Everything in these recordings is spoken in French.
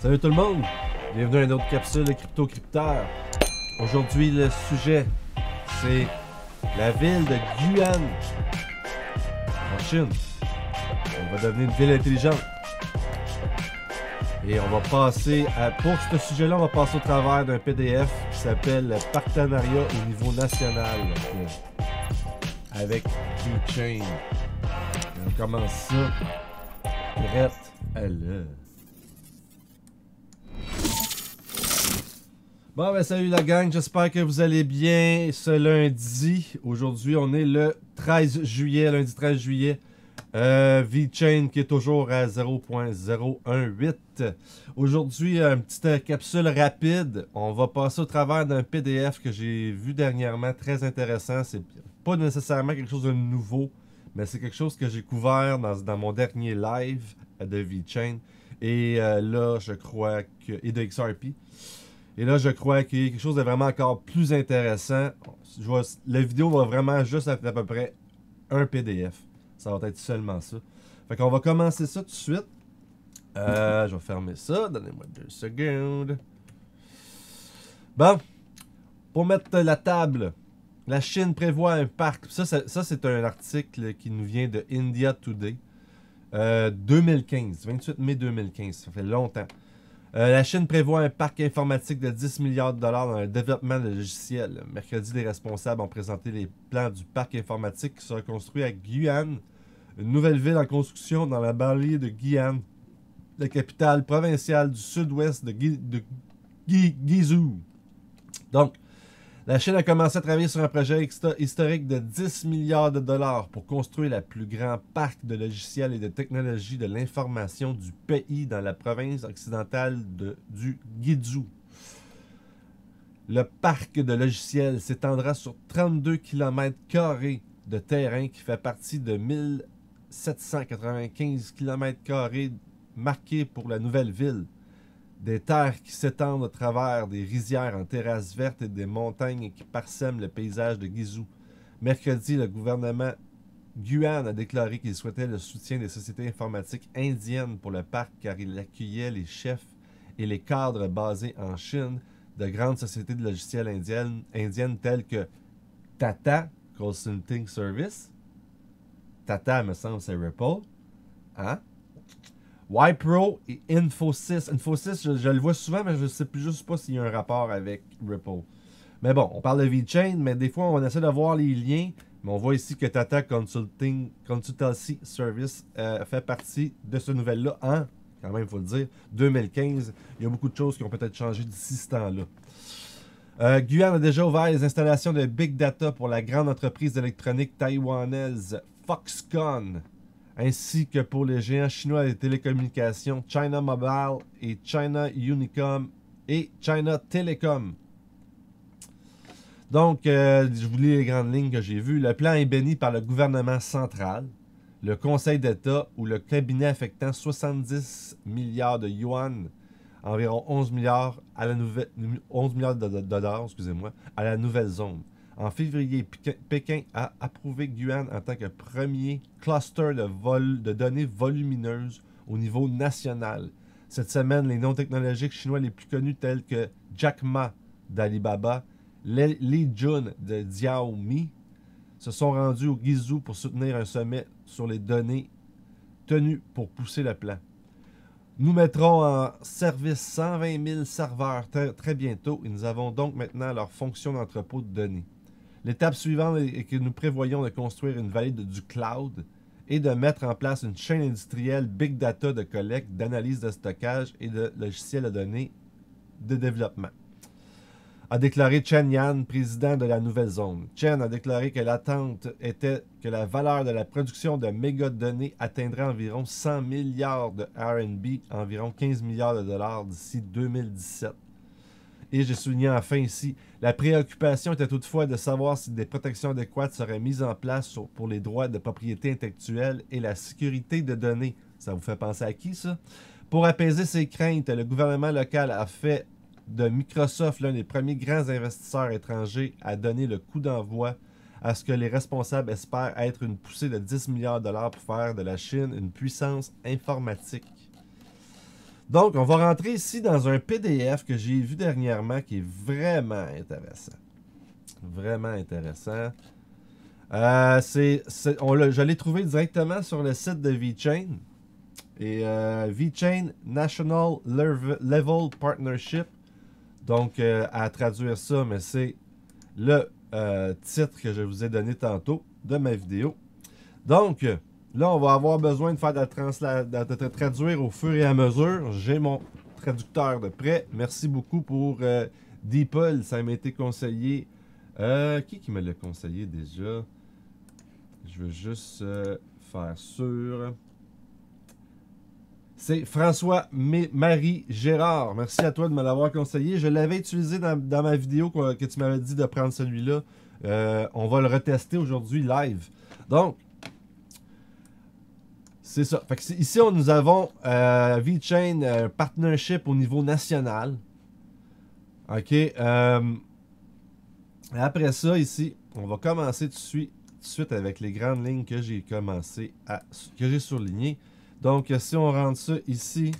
Salut tout le monde, bienvenue à une autre capsule de Crypto Crypteur. Aujourd'hui le sujet c'est la ville de Guyan en Chine. On va devenir une ville intelligente. Et on va passer à, pour ce sujet-là, on va passer au travers d'un PDF qui s'appelle Partenariat au niveau national avec VeChain. On commence ça direct à l'heure. Bon ben salut la gang, j'espère que vous allez bien ce lundi. Aujourd'hui on est le 13 juillet, lundi 13 juillet. VeChain qui est toujours à 0.018. Aujourd'hui, une petite capsule rapide. On va passer au travers d'un PDF que j'ai vu dernièrement, très intéressant. C'est pas nécessairement quelque chose de nouveau, mais c'est quelque chose que j'ai couvert dans mon dernier live de VeChain. Et là, je crois que... et de XRP. Et là, je crois qu'il y a quelque chose de vraiment encore plus intéressant. La vidéo va vraiment juste être à peu près un PDF. Ça va être seulement ça. Fait qu'on va commencer ça tout de suite. Je vais fermer ça. Donnez-moi 2 secondes. Bon. Pour mettre la table, la Chine prévoit un parc. Ça c'est un article qui nous vient de India Today. 2015. 28 mai 2015. Ça fait longtemps. La Chine prévoit un parc informatique de 10 milliards de dollars dans le développement de logiciels. Mercredi, les responsables ont présenté les plans du parc informatique qui sera construit à Guyan, une nouvelle ville en construction dans la banlieue de Guyan, la capitale provinciale du sud-ouest de Guizhou. Donc, la Chine a commencé à travailler sur un projet historique de 10 milliards de dollars pour construire le plus grand parc de logiciels et de technologies de l'information du pays dans la province occidentale du Guizhou. Le parc de logiciels s'étendra sur 32 km² de terrain qui fait partie de 1795 km² marqués pour la nouvelle ville. Des terres qui s'étendent au travers des rizières en terrasses vertes et des montagnes qui parsèment le paysage de Guizhou. Mercredi, le gouvernement Guyan a déclaré qu'il souhaitait le soutien des sociétés informatiques indiennes pour le parc car il accueillait les chefs et les cadres basés en Chine de grandes sociétés de logiciels indiennes telles que Tata Consulting Service. Tata, me semble, c'est Ripple. Hein? Wipro et Infosys. Infosys, je le vois souvent, mais je ne sais juste pas s'il y a un rapport avec Ripple. Mais bon, on parle de VeChain, mais des fois, on essaie de voir les liens. Mais on voit ici que Tata Consultancy Service fait partie de ce nouvelle-là en, quand même, il faut le dire, 2015. Il y a beaucoup de choses qui ont peut-être changé d'ici ce temps-là. Guyan a déjà ouvert les installations de Big Data pour la grande entreprise électronique taïwanaise Foxconn, ainsi que pour les géants chinois des télécommunications China Mobile et China Unicom et China Telecom. Donc, je vous lis les grandes lignes que j'ai vues. Le plan est béni par le gouvernement central, le Conseil d'État ou le cabinet affectant 70 milliards de yuan, environ 11 milliards, à la nouvelle, 11 milliards de dollars, excusez-moi, à la nouvelle zone. En février, Pékin a approuvé Guyan en tant que premier cluster de données volumineuses au niveau national. Cette semaine, les noms technologiques chinois les plus connus tels que Jack Ma d'Alibaba, Li Jun de Xiaomi se sont rendus au Guizhou pour soutenir un sommet sur les données tenues pour pousser le plan. Nous mettrons en service 120 000 serveurs très bientôt et nous avons donc maintenant leur fonction d'entrepôt de données. L'étape suivante est que nous prévoyons de construire une vallée du cloud et de mettre en place une chaîne industrielle Big Data de collecte, d'analyse de stockage et de logiciels de données de développement, a déclaré Chen Yan, président de la nouvelle zone. Chen a déclaré que l'attente était que la valeur de la production de mégadonnées atteindrait environ 100 milliards de RMB, environ 15 milliards de dollars d'ici 2017. Et j'ai souligné enfin ici, la préoccupation était toutefois de savoir si des protections adéquates seraient mises en place pour les droits de propriété intellectuelle et la sécurité de données. Ça vous fait penser à qui, ça? Pour apaiser ces craintes, le gouvernement local a fait de Microsoft l'un des premiers grands investisseurs étrangers à donner le coup d'envoi à ce que les responsables espèrent être une poussée de 10 milliards de dollars pour faire de la Chine une puissance informatique. Donc, on va rentrer ici dans un PDF que j'ai vu dernièrement qui est vraiment intéressant. Vraiment intéressant. Je l'ai trouvé directement sur le site de VeChain. Et VeChain National Level Partnership. Donc, à traduire ça, mais c'est le titre que je vous ai donné tantôt de ma vidéo. Donc, là, on va avoir besoin de faire de traduire au fur et à mesure. J'ai mon traducteur de près. Merci beaucoup pour DeepL. Ça m'a été conseillé. Qui me l'a conseillé déjà? Je veux juste faire sûr. C'est François-Marie Gérard. Merci à toi de me l'avoir conseillé. Je l'avais utilisé dans ma vidéo que tu m'avais dit de prendre celui-là. On va le retester aujourd'hui live. Donc, c'est ça. Fait que ici, nous avons VeChain Partnership au niveau national. OK. Après ça, ici, on va commencer tout de suite avec les grandes lignes que j'ai surlignées. Donc, si on rentre ça ici,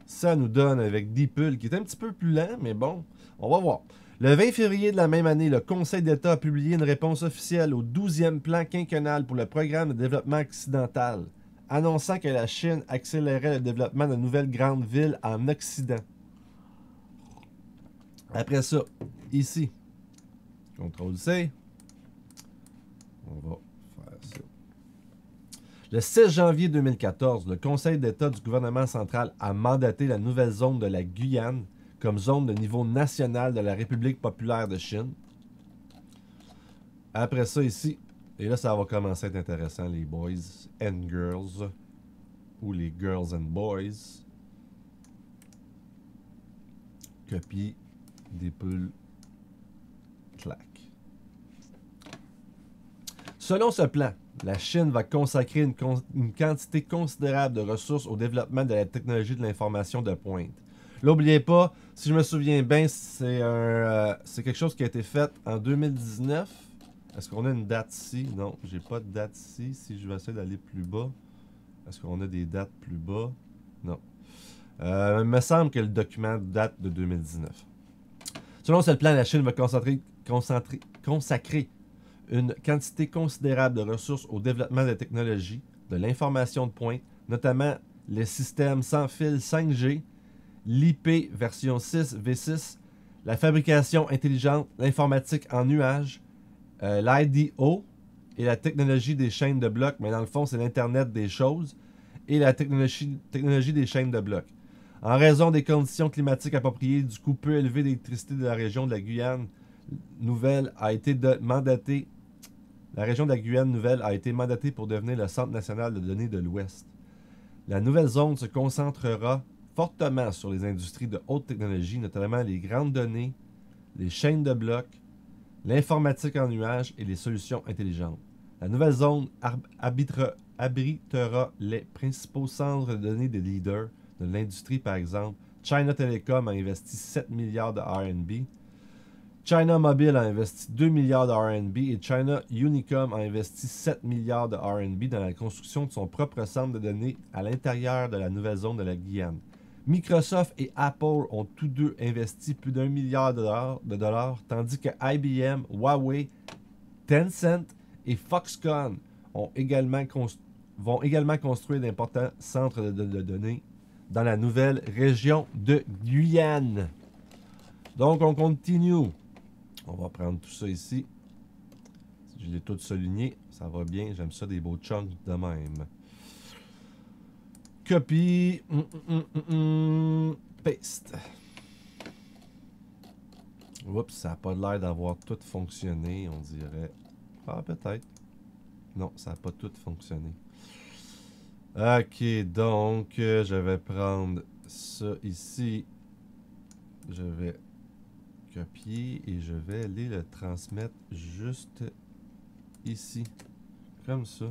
ça nous donne avec DeepL, qui est un petit peu plus lent, mais bon, on va voir. Le 20 février de la même année, le Conseil d'État a publié une réponse officielle au 12e plan quinquennal pour le programme de développement occidental, annonçant que la Chine accélérait le développement de nouvelles grandes villes en Occident. Après ça, ici, CTRL-C, on va faire ça. Le 6 janvier 2014, le Conseil d'État du gouvernement central a mandaté la nouvelle zone de la Guyane comme zone de niveau national de la République populaire de Chine. Après ça ici, et là ça va commencer à être intéressant, les boys and girls, ou les girls and boys. Copie, DeepL, clac. Selon ce plan, la Chine va consacrer une quantité considérable de ressources au développement de la technologie de l'information de pointe. N'oubliez pas, si je me souviens bien, c'est quelque chose qui a été fait en 2019. Est-ce qu'on a une date ici? Non, j'ai pas de date ici. Si je vais essayer d'aller plus bas, est-ce qu'on a des dates plus bas? Non. Il me semble que le document date de 2019. Selon ce plan, la Chine va consacrer une quantité considérable de ressources au développement de technologies, de l'information de pointe, notamment les systèmes sans fil 5G, l'IP version 6 V6, la fabrication intelligente, l'informatique en nuage, l'IDO et la technologie des chaînes de blocs, mais dans le fond, c'est l'Internet des choses, et la technologie des chaînes de blocs. En raison des conditions climatiques appropriées, du coût peu élevé d'électricité de la région de la Guyane nouvelle a été mandatée. La région de la Guyane nouvelle a été mandatée pour devenir le Centre national de données de l'Ouest. La nouvelle zone se concentrera fortement sur les industries de haute technologie, notamment les grandes données, les chaînes de blocs, l'informatique en nuage et les solutions intelligentes. La nouvelle zone abritera les principaux centres de données des leaders de l'industrie, par exemple. China Telecom a investi 7 milliards de RMB. China Mobile a investi 2 milliards de RMB et China Unicom a investi 7 milliards de RMB dans la construction de son propre centre de données à l'intérieur de la nouvelle zone de la Guyane. Microsoft et Apple ont tous deux investi plus d'1 milliard de dollars, tandis que IBM, Huawei, Tencent et Foxconn vont également construire d'importants centres de données dans la nouvelle région de Guyane. Donc, on continue. On va prendre tout ça ici. Je l'ai tout souligné. Ça va bien. J'aime ça, des beaux chunks de même. Copie. Paste. Oups, ça n'a pas l'air d'avoir tout fonctionné, on dirait. Ah, peut-être. Non, ça n'a pas tout fonctionné. Ok, donc, je vais prendre ça ici. Je vais copier et je vais aller le transmettre juste ici. Comme ça.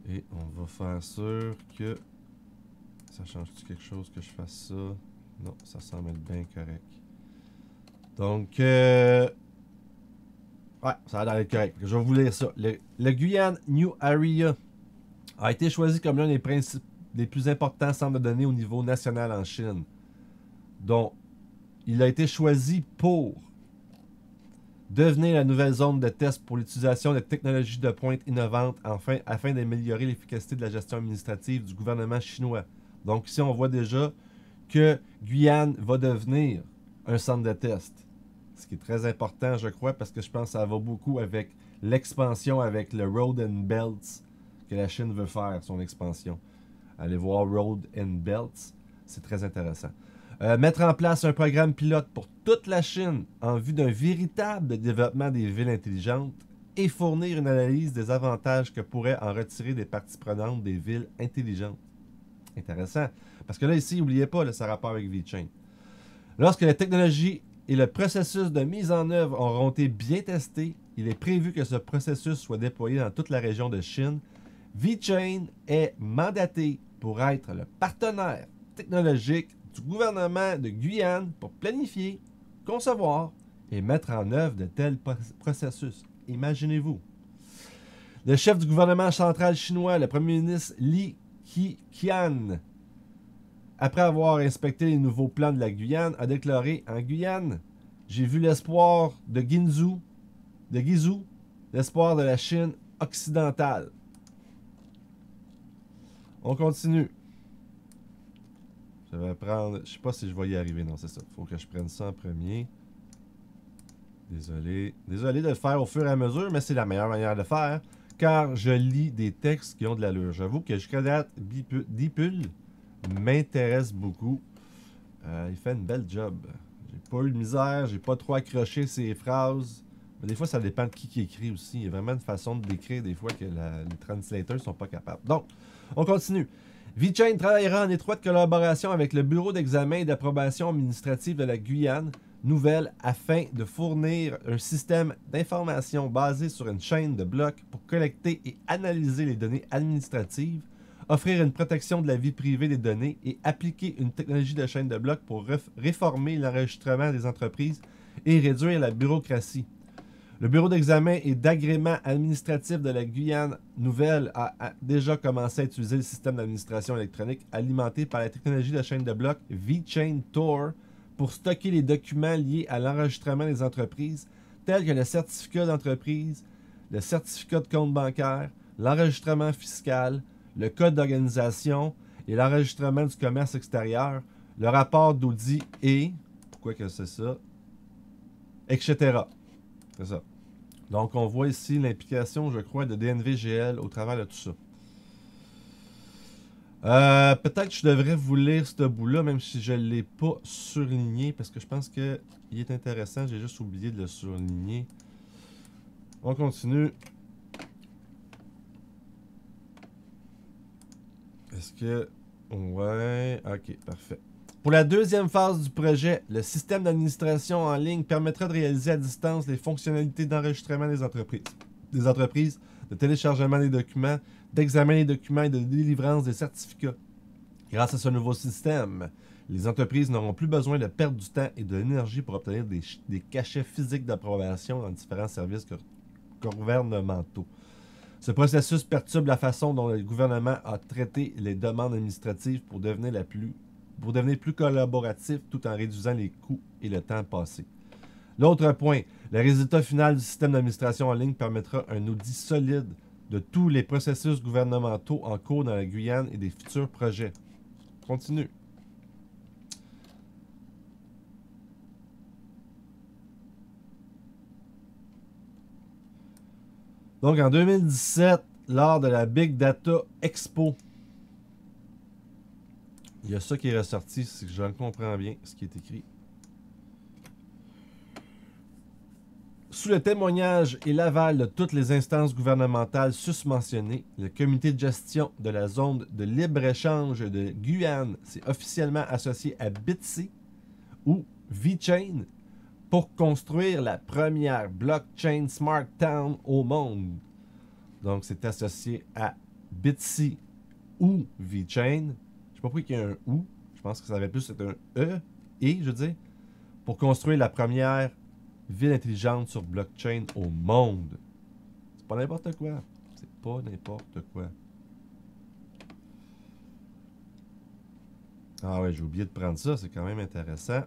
Et on va faire sûr que... Ça change-tu quelque chose que je fasse ça? Non, ça semble être bien correct. Donc, ouais, ça a l'air d'être correct. Je vais vous lire ça. Le Guyane New Area a été choisi comme l'un des des plus importants centres de données au niveau national en Chine. Donc, il a été choisi pour devenir la nouvelle zone de test pour l'utilisation de technologies de pointe innovantes afin d'améliorer l'efficacité de la gestion administrative du gouvernement chinois. Donc ici, on voit déjà que Guyane va devenir un centre de test. Ce qui est très important, je crois, parce que je pense que ça va beaucoup avec l'expansion avec le Road and Belts que la Chine veut faire, son expansion. Allez voir Road and Belts, c'est très intéressant. Mettre en place un programme pilote pour toute la Chine en vue d'un véritable développement des villes intelligentes et fournir une analyse des avantages que pourraient en retirer des parties prenantes des villes intelligentes. Intéressant. Parce que là, ici, n'oubliez pas, là, ça a rapport avec VeChain. Lorsque la technologie et le processus de mise en œuvre auront été bien testés, il est prévu que ce processus soit déployé dans toute la région de Chine. VeChain est mandaté pour être le partenaire technologique du gouvernement de Guyane pour planifier, concevoir et mettre en œuvre de tels processus. Imaginez-vous. Le chef du gouvernement central chinois, le premier ministre Li Keqiang, après avoir inspecté les nouveaux plans de la Guyane, a déclaré: en Guyane, j'ai vu l'espoir de Guizhou, l'espoir de la Chine occidentale. On continue. Je vais prendre... Je sais pas si je vais y arriver. Non, c'est ça. Faut que je prenne ça en premier. Désolé. Désolé de le faire au fur et à mesure, mais c'est la meilleure manière de le faire. Car je lis des textes qui ont de l'allure. J'avoue que jusqu'à date, Dipul m'intéresse beaucoup. Il fait une belle job. J'ai pas eu de misère. J'ai pas trop accroché ses phrases. Mais des fois, ça dépend de qui écrit aussi. Il y a vraiment une façon de décrire des fois que les translateurs sont pas capables. Donc, on continue. VeChain travaillera en étroite collaboration avec le Bureau d'examen et d'approbation administrative de la Guyane nouvelle afin de fournir un système d'information basé sur une chaîne de blocs pour collecter et analyser les données administratives, offrir une protection de la vie privée des données et appliquer une technologie de chaîne de blocs pour réformer l'enregistrement des entreprises et réduire la bureaucratie. Le Bureau d'examen et d'agrément administratif de la Guyane nouvelle a déjà commencé à utiliser le système d'administration électronique alimenté par la technologie de chaîne de blocs VeChain Tor pour stocker les documents liés à l'enregistrement des entreprises, tels que le certificat d'entreprise, le certificat de compte bancaire, l'enregistrement fiscal, le code d'organisation et l'enregistrement du commerce extérieur, le rapport d'audit et, pourquoi que c'est ça, etc. C'est ça. Donc, on voit ici l'implication, je crois, de DNVGL au travers de tout ça. Peut-être que je devrais vous lire ce bout-là, même si je ne l'ai pas surligné, parce que je pense qu'il est intéressant. J'ai juste oublié de le surligner. On continue. Est-ce que... Ouais, ok, parfait. Pour la deuxième phase du projet, le système d'administration en ligne permettra de réaliser à distance les fonctionnalités d'enregistrement des entreprises, de téléchargement des documents, d'examen des documents et de délivrance des certificats. Grâce à ce nouveau système, les entreprises n'auront plus besoin de perdre du temps et de l'énergie pour obtenir des cachets physiques d'approbation dans différents services gouvernementaux. Ce processus perturbe la façon dont le gouvernement a traité les demandes administratives pour devenir plus collaboratif tout en réduisant les coûts et le temps passé. L'autre point, le résultat final du système d'administration en ligne permettra un audit solide de tous les processus gouvernementaux en cours dans la Guyane et des futurs projets. Continue. Donc en 2017, lors de la Big Data Expo, il y a ça qui est ressorti, si je le comprends bien, ce qui est écrit. Sous le témoignage et l'aval de toutes les instances gouvernementales susmentionnées, le comité de gestion de la zone de libre-échange de Guyane s'est officiellement associé à Bitsy ou VeChain pour construire la première blockchain Smart Town au monde. Donc, c'est associé à Bitsy ou VeChain. Je sais pas pourquoi il y a un ou. Je pense que ça aurait plus être un e et, je veux dire, pour construire la première ville intelligente sur blockchain au monde. C'est pas n'importe quoi. C'est pas n'importe quoi. Ah ouais, j'ai oublié de prendre ça, c'est quand même intéressant.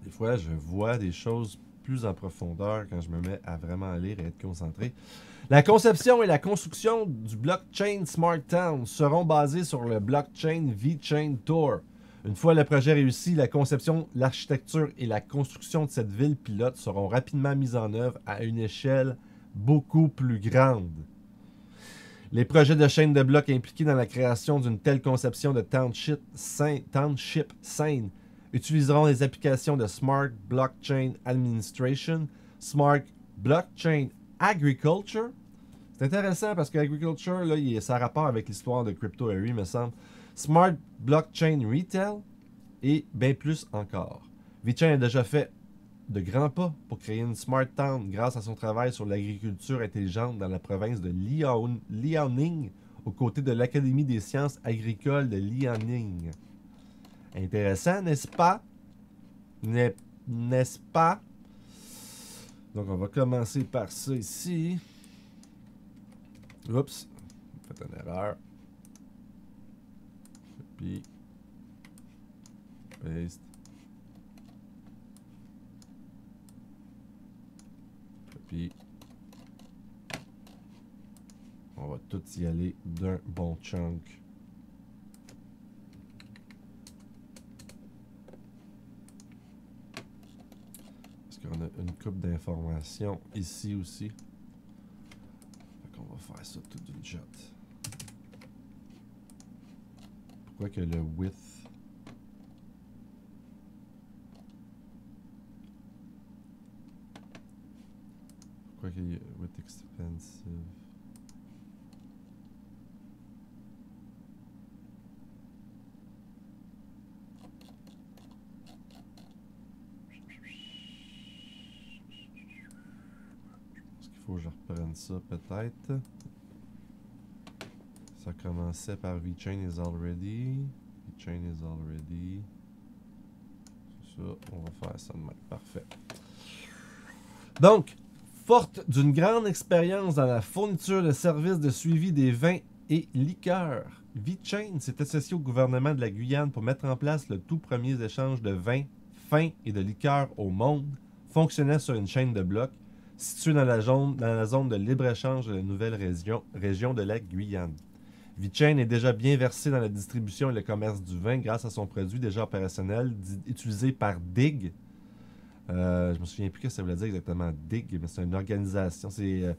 Des fois, je vois des choses plus en profondeur quand je me mets à vraiment lire et être concentré. La conception et la construction du blockchain Smart Town seront basées sur le blockchain VeChain Tour. Une fois le projet réussi, la conception, l'architecture et la construction de cette ville pilote seront rapidement mises en œuvre à une échelle beaucoup plus grande. Les projets de chaîne de blocs impliqués dans la création d'une telle conception de township saine utiliseront les applications de Smart Blockchain Administration, Smart Blockchain Agriculture. C'est intéressant parce que Agriculture, là, ça a rapport avec l'histoire de Crypto Harry, me semble. Smart Blockchain Retail et bien plus encore. VeChain a déjà fait de grands pas pour créer une Smart Town grâce à son travail sur l'agriculture intelligente dans la province de Liaoning, aux côtés de l'Académie des sciences agricoles de Liaoning. Intéressant, n'est-ce pas? N'est-ce pas? Donc, on va commencer par ça ici. Oups, j'ai fait une erreur. Puis, paste. Puis, on va tout y aller d'un bon chunk. Parce qu'on a une coupe d'informations ici aussi. Fait qu'on va faire ça tout d'une shot. Pourquoi que le width... Pourquoi qu'il y a width expensive... Faut que je reprenne ça peut-être. Ça commençait par VeChain is already. VeChain is already. C'est ça, on va faire ça de même. Parfait. Donc, forte d'une grande expérience dans la fourniture de services de suivi des vins et liqueurs, VeChain s'est associé au gouvernement de la Guyane pour mettre en place le tout premier échange de vins, fins et de liqueurs au monde, fonctionnant sur une chaîne de blocs située dans la zone de libre-échange de la nouvelle région de la Guyane. VeChain est déjà bien versé dans la distribution et le commerce du vin grâce à son produit déjà opérationnel utilisé par DIG. Je me souviens plus ce que ça voulait dire exactement DIG, mais c'est une organisation. C'est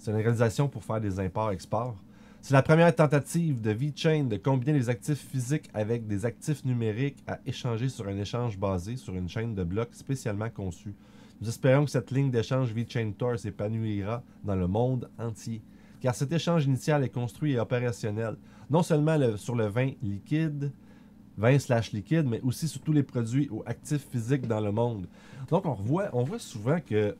une organisation pour faire des imports-exports. C'est la première tentative de VeChain de combiner les actifs physiques avec des actifs numériques à échanger sur un échange basé sur une chaîne de blocs spécialement conçue. Nous espérons que cette ligne d'échange VeChain Tour s'épanouira dans le monde entier, car cet échange initial est construit et opérationnel, non seulement sur le vin liquide, vin/liquide, mais aussi sur tous les produits ou actifs physiques dans le monde. Donc on voit souvent que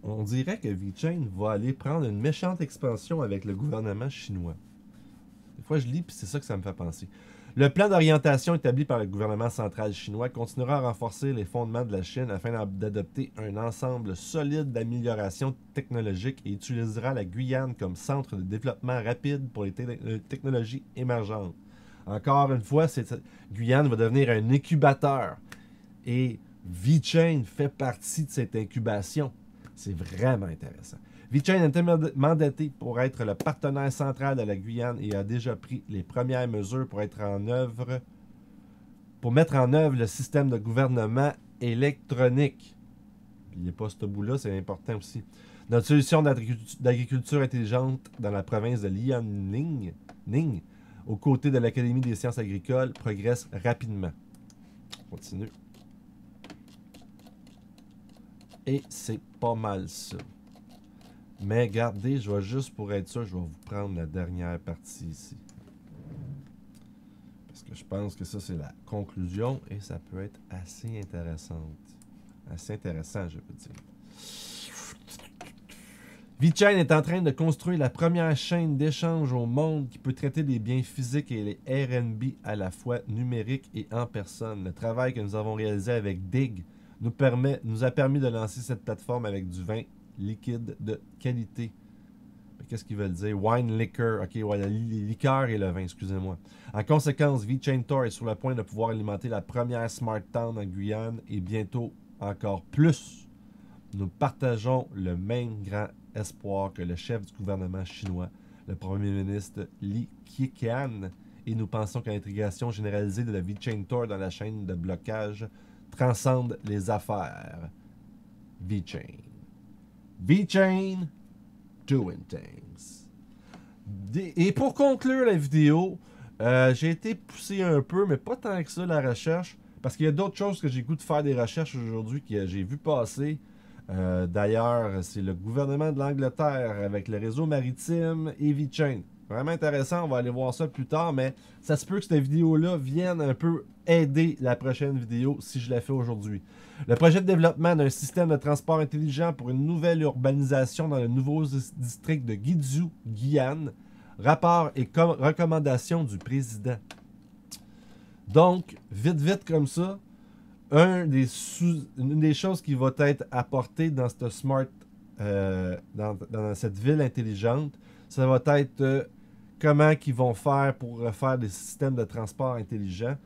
on dirait que VeChain va aller prendre une méchante expansion avec le gouvernement chinois. Des fois je lis puis c'est ça que ça me fait penser. Le plan d'orientation établi par le gouvernement central chinois continuera à renforcer les fondements de la Chine afin d'adopter un ensemble solide d'améliorations technologiques et utilisera la Guyane comme centre de développement rapide pour les technologies émergentes. Encore une fois, Guyane va devenir un incubateur et VeChain fait partie de cette incubation. C'est vraiment intéressant. VeChain est mandaté pour être le partenaire central de la Guyane et a déjà pris les premières mesures pour mettre en œuvre le système de gouvernement électronique. N'oubliez pas ce bout-là, c'est important aussi. Notre solution d'agriculture intelligente dans la province de Liaoning, aux côtés de l'Académie des sciences agricoles, progresse rapidement. On continue. Et c'est pas mal ça. Mais regardez, je vais juste pour être sûr, je vais vous prendre la dernière partie ici. Parce que je pense que ça, c'est la conclusion et ça peut être assez intéressante. Assez intéressant, je veux dire. VeChain est en train de construire la première chaîne d'échange au monde qui peut traiter des biens physiques et les RMB à la fois numériques et en personne. Le travail que nous avons réalisé avec DIG nous a permis de lancer cette plateforme avec du vin liquide de qualité. Qu'est-ce qu'ils veulent dire? Wine liquor. Ok, ouais, les liqueurs et le vin, excusez-moi. En conséquence, VeChain Tor est sur le point de pouvoir alimenter la première Smart Town en Guyane et bientôt encore plus. Nous partageons le même grand espoir que le chef du gouvernement chinois, le premier ministre Li Keqiang, et nous pensons que l'intégration généralisée de la VeChain Tor dans la chaîne de blocage transcende les affaires. VeChain. VeChain doing things. Et pour conclure la vidéo, j'ai été poussé un peu, mais pas tant que ça, la recherche, parce qu'il y a d'autres choses que j'ai goût de faire des recherches aujourd'hui que j'ai vu passer. D'ailleurs, c'est le gouvernement de l'Angleterre avec le réseau maritime et VeChain. Vraiment intéressant, on va aller voir ça plus tard, mais ça se peut que cette vidéo-là vienne un peu aider la prochaine vidéo si je la fais aujourd'hui. Le projet de développement d'un système de transport intelligent pour une nouvelle urbanisation dans le nouveau district de Guizhou, Guyane. Rapport et recommandations du président. Donc, vite comme ça, une des choses qui va être apportée dans cette smart, dans cette ville intelligente, ça va être comment ils vont faire pour faire des systèmes de transport intelligents.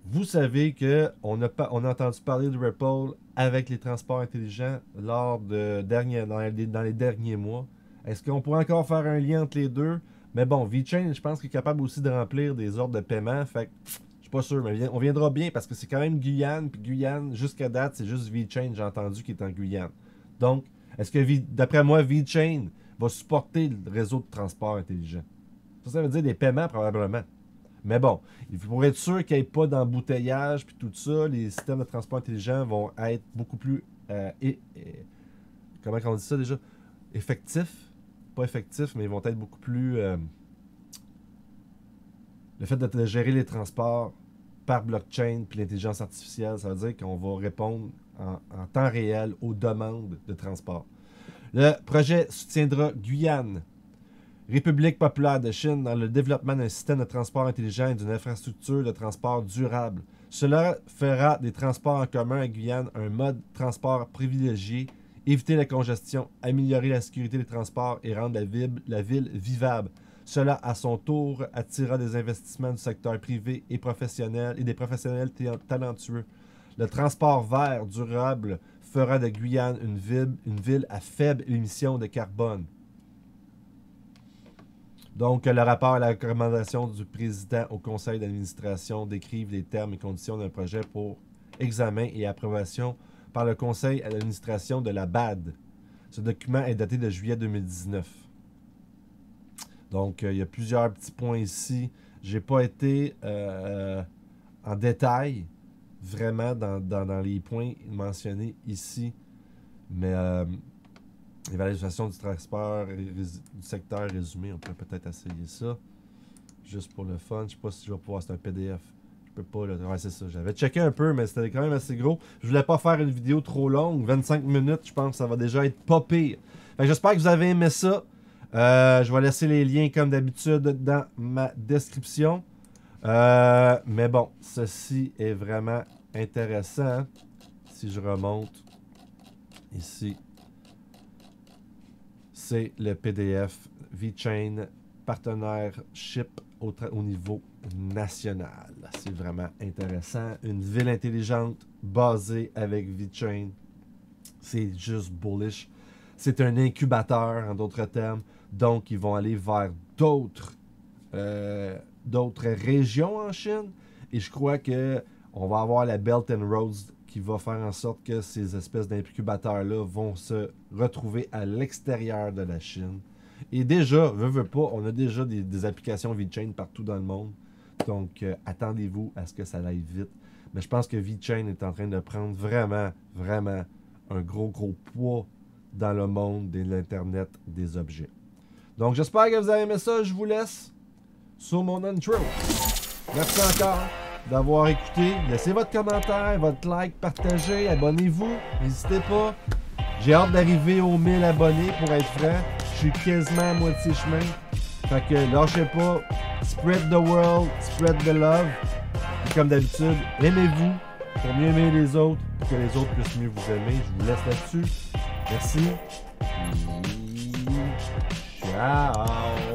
Vous savez qu'on a entendu parler de Ripple avec les transports intelligents dans les derniers mois. Est-ce qu'on pourrait encore faire un lien entre les deux? Mais bon, VeChain, je pense qu'il est capable aussi de remplir des ordres de paiement. Fait que je suis pas sûr, mais on viendra bien parce que c'est quand même Guyane. Puis Guyane, jusqu'à date, c'est juste VeChain, j'ai entendu, qui est en Guyane. Donc, est-ce que, d'après moi, VeChain va supporter le réseau de transport intelligent? Ça veut dire des paiements, probablement. Mais bon, il faut être sûr qu'il n'y ait pas d'embouteillage puis tout ça. Les systèmes de transport intelligent vont être beaucoup plus... comment on dit ça déjà? Effectifs. Pas effectifs, mais ils vont être beaucoup plus... le fait de gérer les transports par blockchain puis l'intelligence artificielle, ça veut dire qu'on va répondre en temps réel aux demandes de transport. Le projet soutiendra Guyane, République populaire de Chine dans le développement d'un système de transport intelligent et d'une infrastructure de transport durable. Cela fera des transports en commun à Guyane un mode de transport privilégié, éviter la congestion, améliorer la sécurité des transports et rendre la ville vivable. Cela, à son tour, attirera des investissements du secteur privé et professionnel et des professionnels talentueux. Le transport vert durable fera de Guyane une ville à faible émission de carbone. Donc, le rapport et la recommandation du président au conseil d'administration décrivent les termes et conditions d'un projet pour examen et approbation par le conseil d'administration de la BAD. Ce document est daté de juillet 2019. Donc, il y a plusieurs petits points ici. Je n'ai pas été en détail, vraiment, dans les points mentionnés ici. Mais... évaluation du transport du secteur résumé, on pourrait peut-être essayer ça. Juste pour le fun. Je sais pas si je vais pouvoir. C'est un PDF. Je peux pas. Là. Ouais, c'est ça. J'avais checké un peu, mais c'était quand même assez gros. Je voulais pas faire une vidéo trop longue. 25 minutes, je pense que ça va déjà être pas pire. J'espère que vous avez aimé ça. Je vais laisser les liens comme d'habitude dans ma description. Mais bon, ceci est vraiment intéressant. Si je remonte ici. C'est le PDF VeChain Partnership au niveau national. C'est vraiment intéressant. Une ville intelligente basée avec VeChain. C'est juste bullish. C'est un incubateur, en d'autres termes. Donc, ils vont aller vers d'autres régions en Chine. Et je crois qu'on va avoir la Belt and Roads qui va faire en sorte que ces espèces d'incubateurs-là vont se retrouver à l'extérieur de la Chine. Et déjà, veut pas, on a déjà des applications VeChain partout dans le monde. Donc, attendez-vous à ce que ça aille vite. Mais je pense que VeChain est en train de prendre vraiment un gros poids dans le monde de l'Internet des objets. Donc, j'espère que vous avez aimé ça. Je vous laisse sur mon intro. Merci encore d'avoir écouté. Laissez votre commentaire, votre like, partagez, abonnez-vous. N'hésitez pas. J'ai hâte d'arriver aux 1000 abonnés pour être franc. Je suis quasiment à moitié chemin. Fait que lâchez pas. Spread the world, spread the love. Et comme d'habitude, aimez-vous pour mieux aimer les autres, pour que les autres puissent mieux vous aimer. Je vous laisse là-dessus. Merci. Ciao!